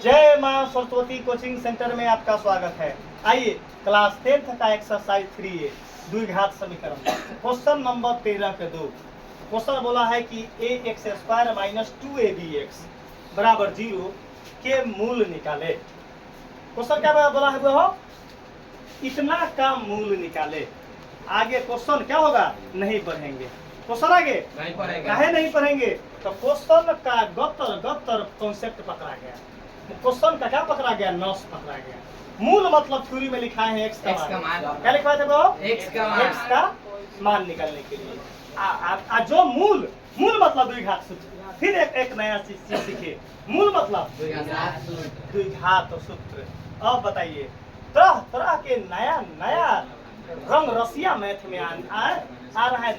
जय मां Saraswati coaching centre में आपका स्वागत है। आइए क्लास 10th का एक्सरसाइज 3A द्विघात समीकरण क्वेश्चन नंबर 13 के 2 क्वेश्चन बोला है कि ax स्क्वायर माइनस 2abx बराबर 0 के मूल निकाले। क्वेश्चन क्या बोला है वो इतना का मूल निकाले। आगे क्वेश्चन क्या होगा, नहीं पढ़ेंगे क्वेश्चन, आगे नहीं पढ़ेंगे। काहे नहीं पढ़ेंगे तो क्वेश्चन का गतर कॉन्सेप्ट पकड़ा गया। क्वेश्चन का क्या पकड़ा गया, नॉस पकड़ा गया। मूल मतलब थ्योरी में लिखा है एक्स का मान। क्या लिखा है वो एक्स का मान निकालने के लिए जो मूल मतलब द्विघात सूत्र। फिर एक नया चीज सीखे, मूल मतलब द्विघात सूत्र। अब बताइए तरह तरह के नया रंग रसिया मैथ में आ रहा है,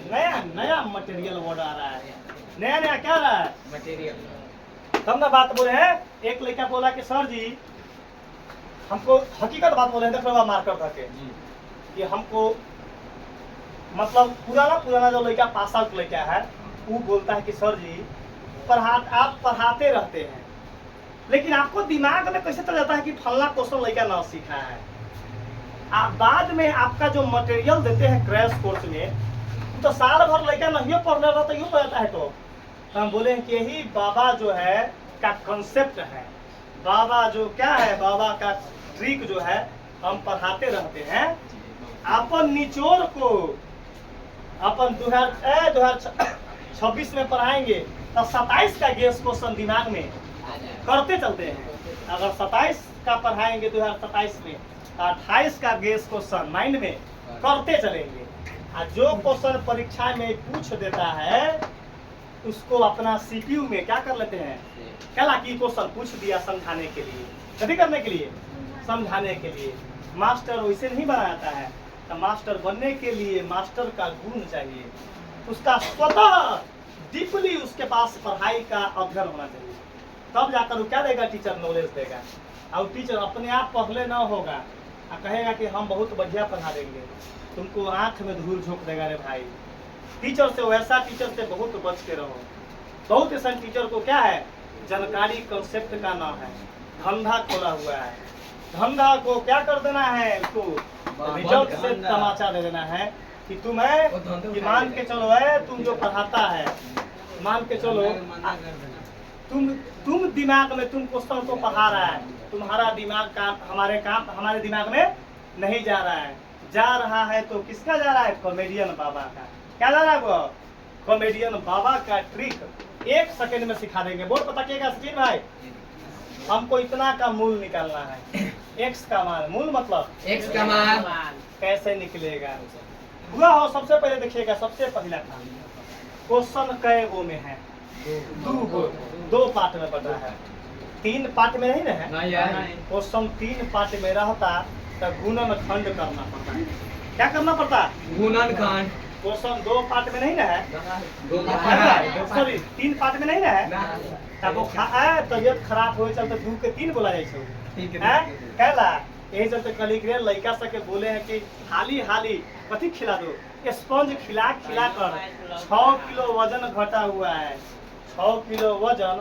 नया मटेरियल वर्ड आ रहा है, नया क्या आ रहा है मटेरियल। तब ना बात बोले हैं। एक लड़का बोला कि सर जी हमको हकीकत बात बोले हैं, देखो मार्कर करके कि हमको मतलब पुराना जो लड़का पास आउट लड़का है वो बोलता है कि सर जी आप पढ़ाते रहते हैं, लेकिन आपको दिमाग में कैसे चल जाता है कि फलना क्वेश्चन लड़का ना सीखा है। आप बाद में आपका जो मटेरियल देते हैं क्रैश कोर्स में तो साल भर लड़का नहीं पढ़ रहा था, यूँ रहता है। तो हम बोले हैं कि यही बाबा जो है का कंसेप्ट है, बाबा जो क्या है, बाबा का ट्रिक जो है हम पढ़ाते रहते हैं। अपन निचोड़ को अपन 2026 में पढ़ाएंगे तो 27 का गेस क्वेश्चन दिमाग में करते चलते हैं। अगर 27 का पढ़ाएंगे 2027 में तो 28 का गेस क्वेश्चन माइंड में करते चलेंगे। और जो क्वेश्चन परीक्षा में पूछ देता है उसको अपना सीपीयू में क्या कर लेते हैं, कल की क्वेश्चन पूछ दिया समझाने के लिए, कभी करने के लिए, समझाने के लिए। मास्टर वैसे नहीं बनाता है, तो मास्टर बनने के लिए मास्टर का गुण चाहिए, उसका स्वतः डीपली उसके पास पढ़ाई का अध्ययन होना चाहिए। तब जाकर वो क्या देगा, टीचर नॉलेज देगा। और टीचर अपने आप पढ़ले ना होगा और कहेगा कि हम बहुत बढ़िया पढ़ा देंगे, तुमको आंख में धूल झोंक देगा। रे भाई टीचर से, वैसा टीचर से बहुत बच के रहो। बहुत ऐसा टीचर को क्या है, जानकारी कंसेप्ट का नाम है, धंधा खोला हुआ है। धंधा को क्या कर देना है, उसको रिजल्ट से तमाचा दे देना है कि तुम है कि मान के चलो है, तुम जो पढ़ाता है मान के चलो तुम दिमाग में तुम क्वेश्चन को पढ़ा रहा है, तुम्हारा दिमाग का हमारे दिमाग में नहीं जा रहा है तो किसका जा रहा है, कॉमेडियन बाबा का। क्या जा रहा है वो, कॉमेडियन बाबा का ट्रिक 1 सेकंड में सिखा देंगे। बोल पता क्या सचिन भाई, हमको इतना का मूल निकालना है, एक्स का मान। मूल मतलब एक्स का मान कैसे निकलेगा हुआ हो। सबसे पहले देखिएगा, सबसे पहला काम क्वेश्चन कै गो में है, 2 पार्ट में बटा है, 3 पार्ट में नहीं है। क्वेश्चन 3 पार्ट में रहता तो गुणन खंड करना पड़ता है। क्या करना पड़ता, गुणन खंड। क्वेश्चन 2 पार्ट में नहीं ना है, सॉरी 3 पार्ट में नहीं ना है। तब वो तबियत खराब हो चलते 2 के 3 बोला जाए कहला। यही चलते कल लड़का सबके बोले हैं कि हाली कथी खिला दो, स्पंज खिला कर 6 किलो वजन घटा हुआ है, 6 किलो वजन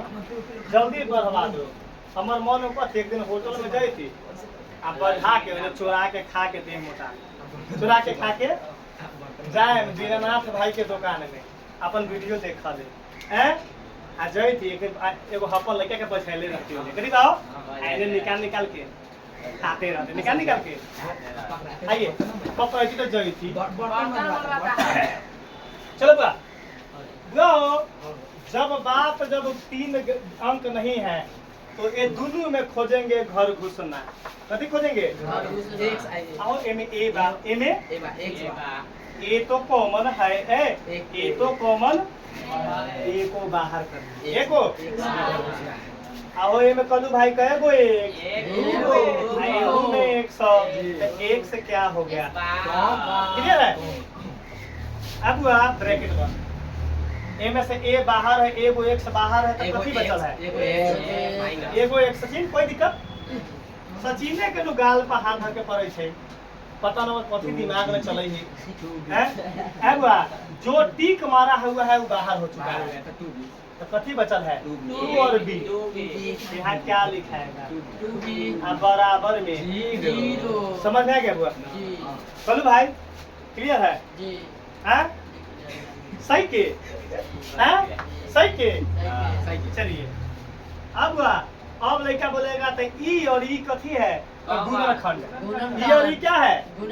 जल्दी बढ़वा दो। हमार मन ऊपर एक दिन होटल में गई थी, आप बढ़ा के चोरा के खा के दे मोटा, चोरा के खा के जाए दीनानाथ भाई के दुकान में अपन वीडियो देखा ले आ जाई थी। एगो हपन लड़का के बैठैले रहती हो, करीब आओ ऐसे निकाल के खाते रहते, निकाल के आइए पकड़ तो जाई थी। चलो जब 3 अंक नहीं है तो ये दोनों में खोजेंगे घर घुसना। कथी खोजेंगे, आओ ए तो कॉमन है, ए तो कॉमन, ए को बाहर कर, ए को आओ ए में कदू भाई कहे गो एक 100 1 से क्या हो गया, क्लियर है। अब ब्रैकेट में ए में से ए बाहर है, एगो एक से बाहर है तो कथी बचल है, एगो एक। सचिन कोई दिक्कत, सचिने के जो गाल पर हाथ धर के पड़े छे, पता न कथी दिमाग में चले है। जो टिक मारा हुआ है वो बाहर हो चुका है, तो कथी बचल है? 2 और b। यहाँ क्या लिखाएगा? अब बराबर में समझ में आ गया बुआ? चलो भाई क्लियर है? हाँ सही के? हाँ सही के? चलिए अब बुआ अब लड़का बोलेगा तो ई और ई कथी है? गुणनखंड। ई और ई क्या है? तो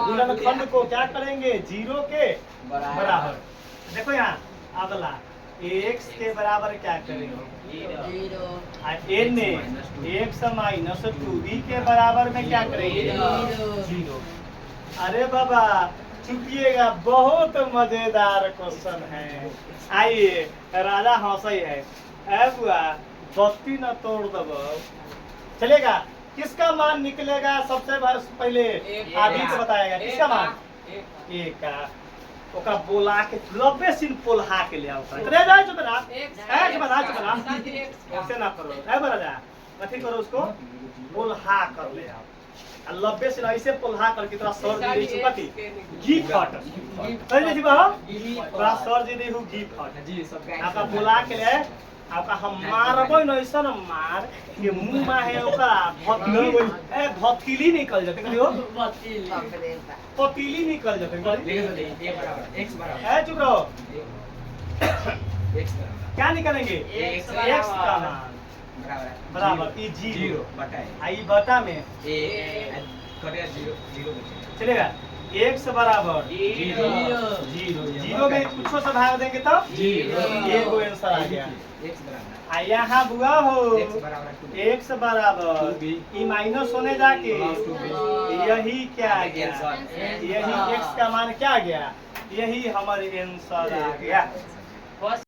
गुणनखंड को क्या करेंगे? 0 के बराबर। देखो यहाँ अगला x के बराबर क्या करेंगे? n में x माइनस 2b के बराबर में क्या करेंगे? 0। अरे बाबा चुपिएगा, बहुत मजेदार क्वेश्चन है। आइए राजा हंसई है। ऐ बुआ बत्ती न तोड़ दब चलेगा। किसका मान निकलेगा सबसे पहले? आदित्य बताएगा किसका मान? एक का ओका बोला के लबे सिन पोल्हा के ले आवता रे जाए चुप ना चुप ना ऐसे ना करो है बरा जा कथी करो उसको पोल्हा कर ले आओ लबे सिन ऐसे पोल्हा करके तोरा सर जी दी कथी घी फट अरे जी बाबा तोरा सर जी दी घी फट जी सब आपका बोला के ले आपका हम मारबो न ऐसा न मार के मुंह में है ओका भतीली निकल जाते कहियो पतीली निकल जाते x बराबर है चुप रहो। x क्या निकलेंगे? x का मान बराबर ई 0 बटा आई बटा में कटेगा 0 चलेगा x बराबर 0 में कुछ से भाग देंगे तो 0 ये वो आंसर आ गया। x बराबर आ यहाँ बुआ हो x बराबर x बराबर ई माइनस होने जाके यही क्या आ गया? यही x का मान क्या आ गया? यही हमारे आंसर आ गया।